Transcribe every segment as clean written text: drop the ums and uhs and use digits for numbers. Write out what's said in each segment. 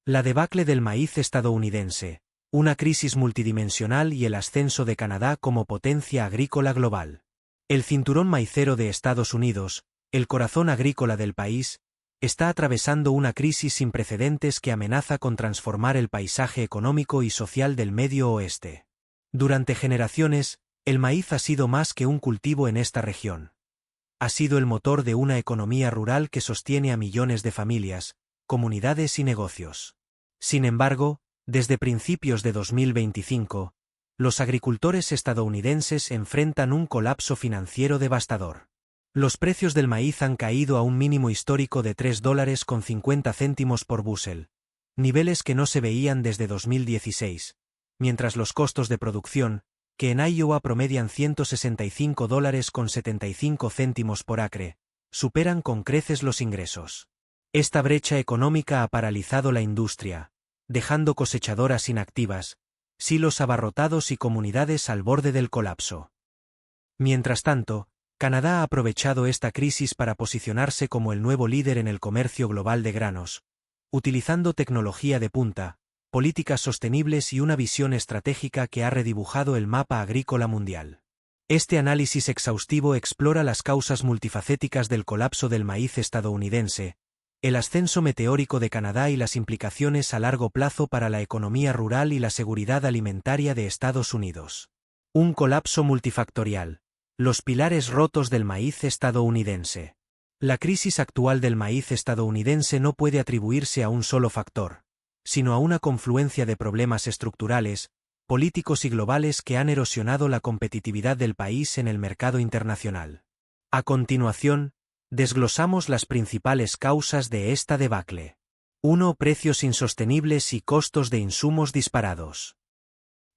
La debacle del maíz estadounidense, una crisis multidimensional y el ascenso de Canadá como potencia agrícola global. El cinturón maicero de Estados Unidos, el corazón agrícola del país, está atravesando una crisis sin precedentes que amenaza con transformar el paisaje económico y social del Medio Oeste. Durante generaciones, el maíz ha sido más que un cultivo en esta región. Ha sido el motor de una economía rural que sostiene a millones de familias, comunidades y negocios. Sin embargo, desde principios de 2025, los agricultores estadounidenses enfrentan un colapso financiero devastador. Los precios del maíz han caído a un mínimo histórico de $3.50 por bushel, niveles que no se veían desde 2016, mientras los costos de producción, que en Iowa promedian $165.75 por acre, superan con creces los ingresos. Esta brecha económica ha paralizado la industria, dejando cosechadoras inactivas, silos abarrotados y comunidades al borde del colapso. Mientras tanto, Canadá ha aprovechado esta crisis para posicionarse como el nuevo líder en el comercio global de granos, utilizando tecnología de punta, políticas sostenibles y una visión estratégica que ha redibujado el mapa agrícola mundial. Este análisis exhaustivo explora las causas multifacéticas del colapso del maíz estadounidense, el ascenso meteórico de Canadá y las implicaciones a largo plazo para la economía rural y la seguridad alimentaria de Estados Unidos. Un colapso multifactorial. Los pilares rotos del maíz estadounidense. La crisis actual del maíz estadounidense no puede atribuirse a un solo factor, sino a una confluencia de problemas estructurales, políticos y globales que han erosionado la competitividad del país en el mercado internacional. A continuación, desglosamos las principales causas de esta debacle. 1. Precios insostenibles y costos de insumos disparados.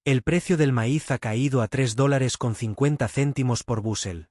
El precio del maíz ha caído a $3.50 por bushel,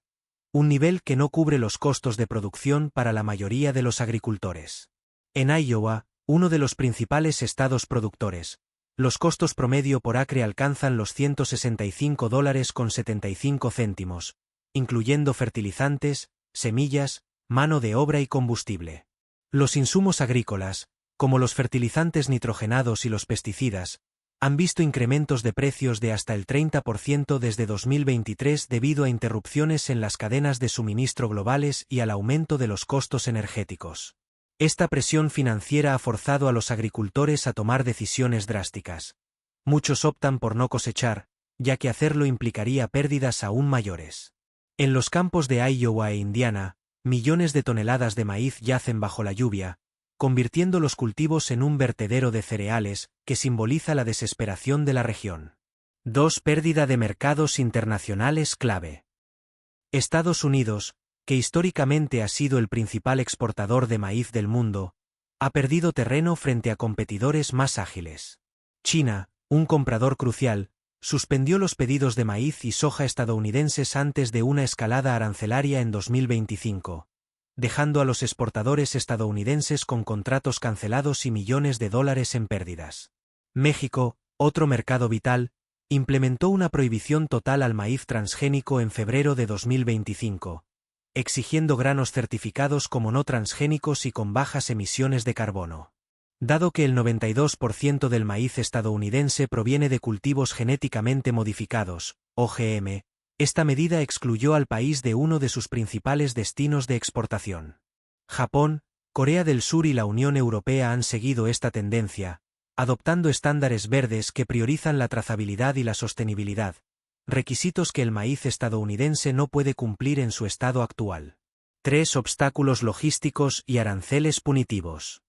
un nivel que no cubre los costos de producción para la mayoría de los agricultores. En Iowa, uno de los principales estados productores, los costos promedio por acre alcanzan los $165.75, incluyendo fertilizantes, semillas, mano de obra y combustible. Los insumos agrícolas, como los fertilizantes nitrogenados y los pesticidas, han visto incrementos de precios de hasta el 30% desde 2023 debido a interrupciones en las cadenas de suministro globales y al aumento de los costos energéticos. Esta presión financiera ha forzado a los agricultores a tomar decisiones drásticas. Muchos optan por no cosechar, ya que hacerlo implicaría pérdidas aún mayores. En los campos de Iowa e Indiana, millones de toneladas de maíz yacen bajo la lluvia, convirtiendo los cultivos en un vertedero de cereales, que simboliza la desesperación de la región. 2. Pérdida de mercados internacionales clave. Estados Unidos, que históricamente ha sido el principal exportador de maíz del mundo, ha perdido terreno frente a competidores más ágiles. China, un comprador crucial, suspendió los pedidos de maíz y soja estadounidenses antes de una escalada arancelaria en 2025. Dejando a los exportadores estadounidenses con contratos cancelados y millones de dólares en pérdidas. México, otro mercado vital, implementó una prohibición total al maíz transgénico en febrero de 2025, exigiendo granos certificados como no transgénicos y con bajas emisiones de carbono. Dado que el 92% del maíz estadounidense proviene de cultivos genéticamente modificados, OGM, esta medida excluyó al país de uno de sus principales destinos de exportación. Japón, Corea del Sur y la Unión Europea han seguido esta tendencia, adoptando estándares verdes que priorizan la trazabilidad y la sostenibilidad, requisitos que el maíz estadounidense no puede cumplir en su estado actual. 3. Obstáculos logísticos y aranceles punitivos.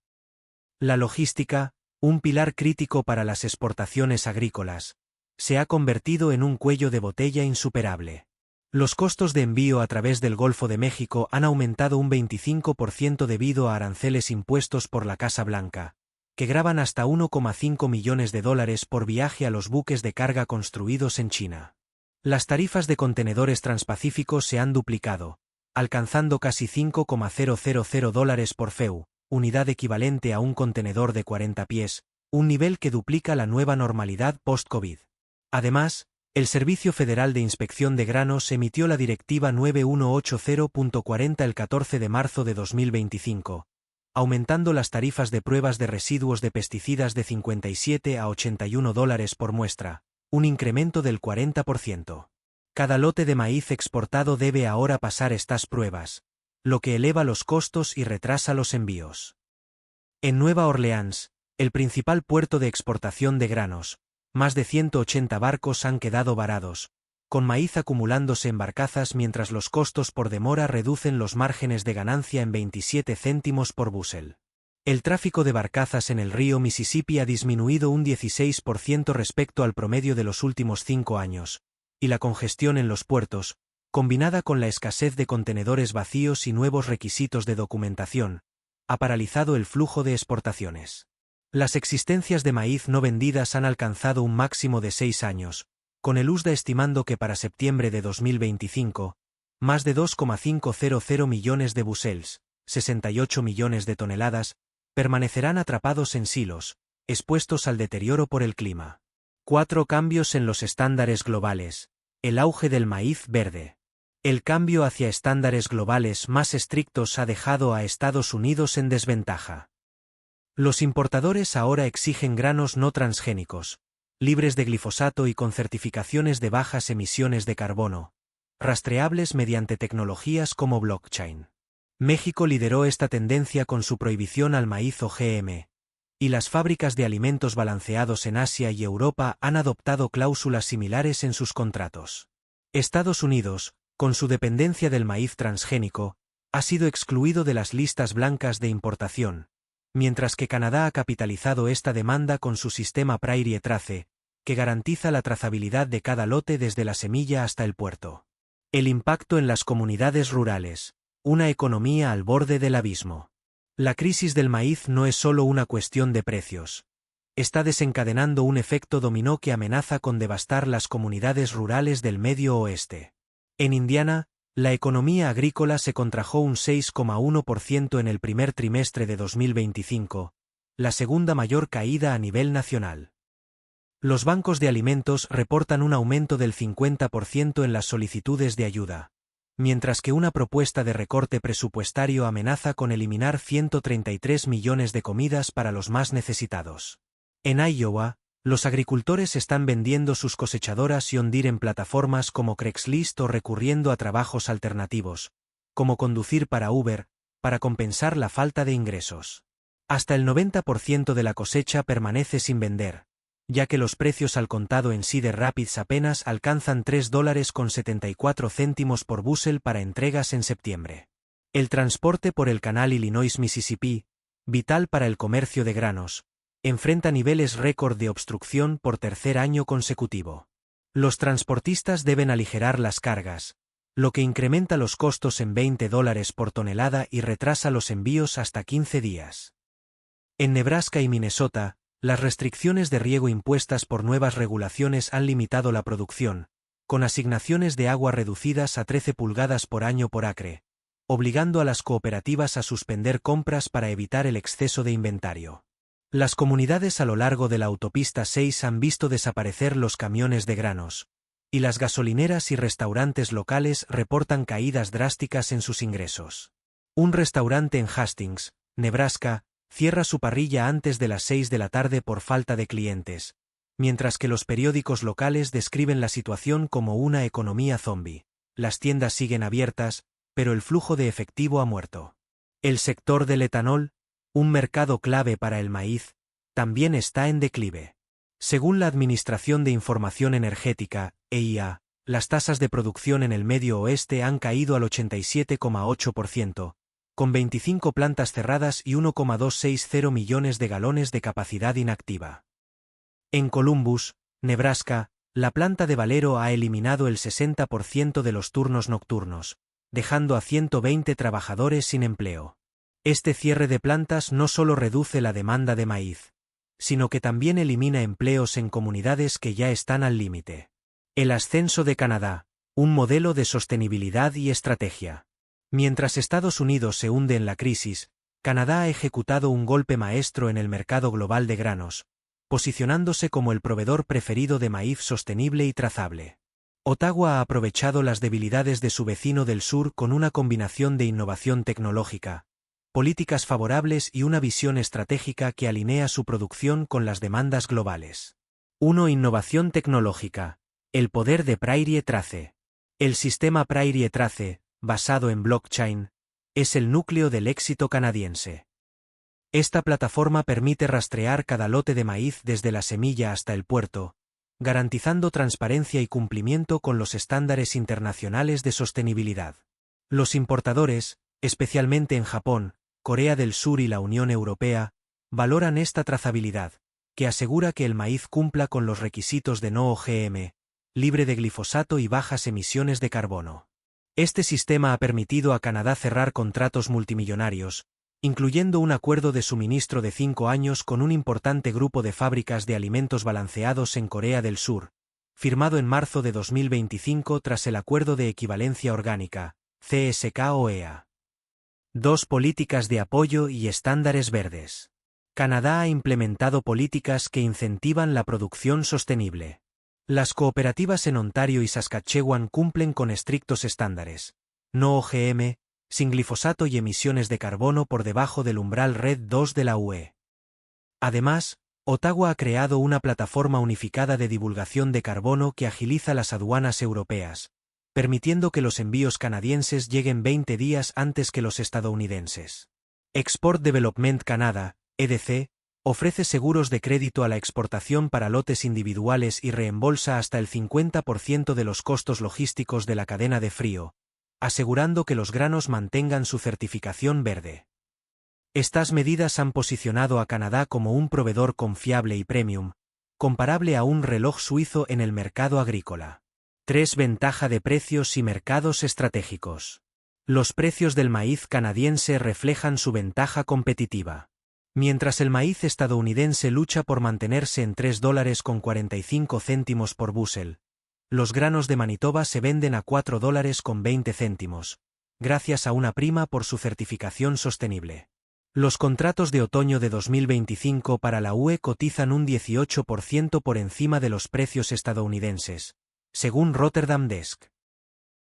La logística, un pilar crítico para las exportaciones agrícolas, se ha convertido en un cuello de botella insuperable. Los costos de envío a través del Golfo de México han aumentado un 25% debido a aranceles impuestos por la Casa Blanca, que gravan hasta $1,5 millones por viaje a los buques de carga construidos en China. Las tarifas de contenedores transpacíficos se han duplicado, alcanzando casi $5,000 por FEU, unidad equivalente a un contenedor de 40 pies, un nivel que duplica la nueva normalidad post-COVID. Además, el Servicio Federal de Inspección de Granos emitió la Directiva 9180.40 el 14 de marzo de 2025, aumentando las tarifas de pruebas de residuos de pesticidas de $57 a $81 por muestra, un incremento del 40%. Cada lote de maíz exportado debe ahora pasar estas pruebas, lo que eleva los costos y retrasa los envíos. En Nueva Orleans, el principal puerto de exportación de granos, más de 180 barcos han quedado varados, con maíz acumulándose en barcazas mientras los costos por demora reducen los márgenes de ganancia en 27 céntimos por bushel. El tráfico de barcazas en el río Mississippi ha disminuido un 16% respecto al promedio de los últimos 5 años, y la congestión en los puertos, combinada con la escasez de contenedores vacíos y nuevos requisitos de documentación, ha paralizado el flujo de exportaciones. Las existencias de maíz no vendidas han alcanzado un máximo de 6 años, con el USDA estimando que para septiembre de 2025, más de 2,500 millones de bushels, 68 millones de toneladas, permanecerán atrapados en silos, expuestos al deterioro por el clima. 4 cambios en los estándares globales. El auge del maíz verde. El cambio hacia estándares globales más estrictos ha dejado a Estados Unidos en desventaja. Los importadores ahora exigen granos no transgénicos, libres de glifosato y con certificaciones de bajas emisiones de carbono, rastreables mediante tecnologías como blockchain. México lideró esta tendencia con su prohibición al maíz OGM, y las fábricas de alimentos balanceados en Asia y Europa han adoptado cláusulas similares en sus contratos. Estados Unidos, con su dependencia del maíz transgénico, ha sido excluido de las listas blancas de importación, mientras que Canadá ha capitalizado esta demanda con su sistema Prairie Trace, que garantiza la trazabilidad de cada lote desde la semilla hasta el puerto. El impacto en las comunidades rurales, una economía al borde del abismo. La crisis del maíz no es solo una cuestión de precios. Está desencadenando un efecto dominó que amenaza con devastar las comunidades rurales del Medio Oeste. En Indiana, la economía agrícola se contrajo un 6,1% en el primer trimestre de 2025, la segunda mayor caída a nivel nacional. Los bancos de alimentos reportan un aumento del 50% en las solicitudes de ayuda, mientras que una propuesta de recorte presupuestario amenaza con eliminar 133 millones de comidas para los más necesitados. En Iowa, los agricultores están vendiendo sus cosechadoras John Deere en plataformas como Craigslist o recurriendo a trabajos alternativos, como conducir para Uber, para compensar la falta de ingresos. Hasta el 90% de la cosecha permanece sin vender, ya que los precios al contado en Cedar Rapids apenas alcanzan $3.74 por bushel para entregas en septiembre. El transporte por el canal Illinois-Mississippi, vital para el comercio de granos, enfrenta niveles récord de obstrucción por tercer año consecutivo. Los transportistas deben aligerar las cargas, lo que incrementa los costos en $20 por tonelada y retrasa los envíos hasta 15 días. En Nebraska y Minnesota, las restricciones de riego impuestas por nuevas regulaciones han limitado la producción, con asignaciones de agua reducidas a 13 pulgadas por año por acre, obligando a las cooperativas a suspender compras para evitar el exceso de inventario. Las comunidades a lo largo de la autopista 6 han visto desaparecer los camiones de granos, y las gasolineras y restaurantes locales reportan caídas drásticas en sus ingresos. Un restaurante en Hastings, Nebraska, cierra su parrilla antes de las 6 de la tarde por falta de clientes, mientras que los periódicos locales describen la situación como una economía zombie. Las tiendas siguen abiertas, pero el flujo de efectivo ha muerto. El sector del etanol, un mercado clave para el maíz, también está en declive. Según la Administración de Información Energética, EIA, las tasas de producción en el Medio Oeste han caído al 87,8%, con 25 plantas cerradas y 1,260 millones de galones de capacidad inactiva. En Columbus, Nebraska, la planta de Valero ha eliminado el 60% de los turnos nocturnos, dejando a 120 trabajadores sin empleo. Este cierre de plantas no solo reduce la demanda de maíz, sino que también elimina empleos en comunidades que ya están al límite. El ascenso de Canadá, un modelo de sostenibilidad y estrategia. Mientras Estados Unidos se hunde en la crisis, Canadá ha ejecutado un golpe maestro en el mercado global de granos, posicionándose como el proveedor preferido de maíz sostenible y trazable. Ottawa ha aprovechado las debilidades de su vecino del sur con una combinación de innovación tecnológica, políticas favorables y una visión estratégica que alinea su producción con las demandas globales. 1. Innovación tecnológica. El poder de Prairie Trace. El sistema Prairie Trace, basado en blockchain, es el núcleo del éxito canadiense. Esta plataforma permite rastrear cada lote de maíz desde la semilla hasta el puerto, garantizando transparencia y cumplimiento con los estándares internacionales de sostenibilidad. Los importadores, especialmente en Japón, Corea del Sur y la Unión Europea, valoran esta trazabilidad, que asegura que el maíz cumpla con los requisitos de no OGM, libre de glifosato y bajas emisiones de carbono. Este sistema ha permitido a Canadá cerrar contratos multimillonarios, incluyendo un acuerdo de suministro de 5 años con un importante grupo de fábricas de alimentos balanceados en Corea del Sur, firmado en marzo de 2025 tras el Acuerdo de Equivalencia Orgánica, CSK-OEA. 2. Políticas de apoyo y estándares verdes. Canadá ha implementado políticas que incentivan la producción sostenible. Las cooperativas en Ontario y Saskatchewan cumplen con estrictos estándares, no OGM, sin glifosato y emisiones de carbono por debajo del umbral RED 2 de la UE. Además, Ottawa ha creado una plataforma unificada de divulgación de carbono que agiliza las aduanas europeas, permitiendo que los envíos canadienses lleguen 20 días antes que los estadounidenses. Export Development Canada, EDC, ofrece seguros de crédito a la exportación para lotes individuales y reembolsa hasta el 50% de los costos logísticos de la cadena de frío, asegurando que los granos mantengan su certificación verde. Estas medidas han posicionado a Canadá como un proveedor confiable y premium, comparable a un reloj suizo en el mercado agrícola. 3. Ventaja de precios y mercados estratégicos. Los precios del maíz canadiense reflejan su ventaja competitiva. Mientras el maíz estadounidense lucha por mantenerse en $3,45 por bushel, los granos de Manitoba se venden a $4,20, gracias a una prima por su certificación sostenible. Los contratos de otoño de 2025 para la UE cotizan un 18% por encima de los precios estadounidenses, según Rotterdam Desk.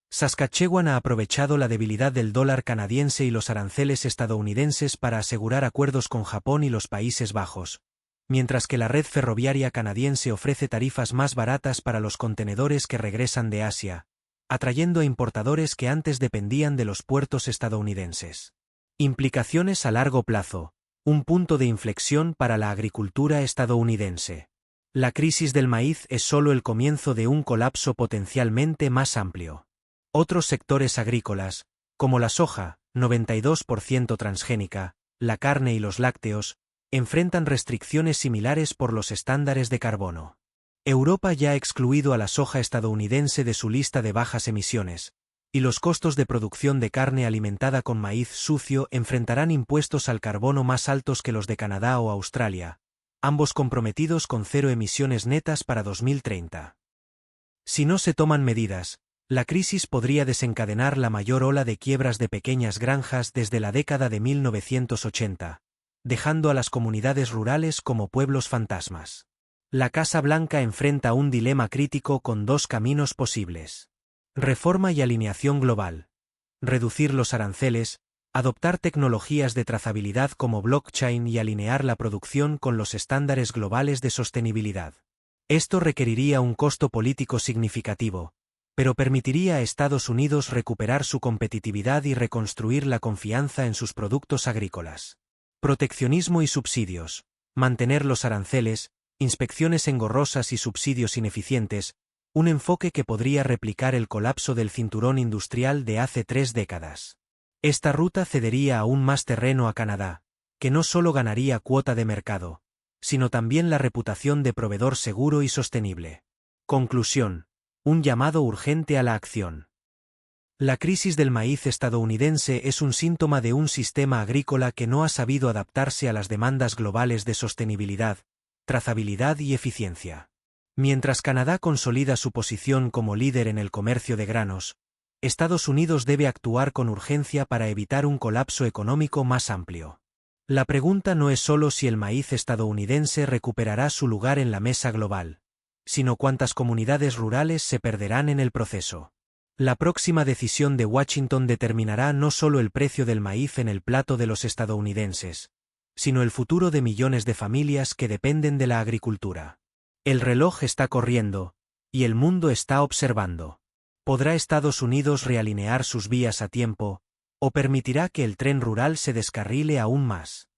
Saskatchewan ha aprovechado la debilidad del dólar canadiense y los aranceles estadounidenses para asegurar acuerdos con Japón y los Países Bajos, mientras que la red ferroviaria canadiense ofrece tarifas más baratas para los contenedores que regresan de Asia, atrayendo a importadores que antes dependían de los puertos estadounidenses. Implicaciones a largo plazo. Un punto de inflexión para la agricultura estadounidense. La crisis del maíz es solo el comienzo de un colapso potencialmente más amplio. Otros sectores agrícolas, como la soja, 92% transgénica, la carne y los lácteos, enfrentan restricciones similares por los estándares de carbono. Europa ya ha excluido a la soja estadounidense de su lista de bajas emisiones, y los costos de producción de carne alimentada con maíz sucio enfrentarán impuestos al carbono más altos que los de Canadá o Australia, ambos comprometidos con cero emisiones netas para 2030. Si no se toman medidas, la crisis podría desencadenar la mayor ola de quiebras de pequeñas granjas desde la década de 1980, dejando a las comunidades rurales como pueblos fantasmas. La Casa Blanca enfrenta un dilema crítico con dos caminos posibles. Reforma y alineación global. Reducir los aranceles, adoptar tecnologías de trazabilidad como blockchain y alinear la producción con los estándares globales de sostenibilidad. Esto requeriría un costo político significativo, pero permitiría a Estados Unidos recuperar su competitividad y reconstruir la confianza en sus productos agrícolas. Proteccionismo y subsidios. Mantener los aranceles, inspecciones engorrosas y subsidios ineficientes, un enfoque que podría replicar el colapso del cinturón industrial de hace 3 décadas. Esta ruta cedería aún más terreno a Canadá, que no solo ganaría cuota de mercado, sino también la reputación de proveedor seguro y sostenible. Conclusión. Un llamado urgente a la acción. La crisis del maíz estadounidense es un síntoma de un sistema agrícola que no ha sabido adaptarse a las demandas globales de sostenibilidad, trazabilidad y eficiencia. Mientras Canadá consolida su posición como líder en el comercio de granos, Estados Unidos debe actuar con urgencia para evitar un colapso económico más amplio. La pregunta no es solo si el maíz estadounidense recuperará su lugar en la mesa global, sino cuántas comunidades rurales se perderán en el proceso. La próxima decisión de Washington determinará no solo el precio del maíz en el plato de los estadounidenses, sino el futuro de millones de familias que dependen de la agricultura. El reloj está corriendo, y el mundo está observando. ¿Podrá Estados Unidos realinear sus vías a tiempo, o permitirá que el tren rural se descarrile aún más?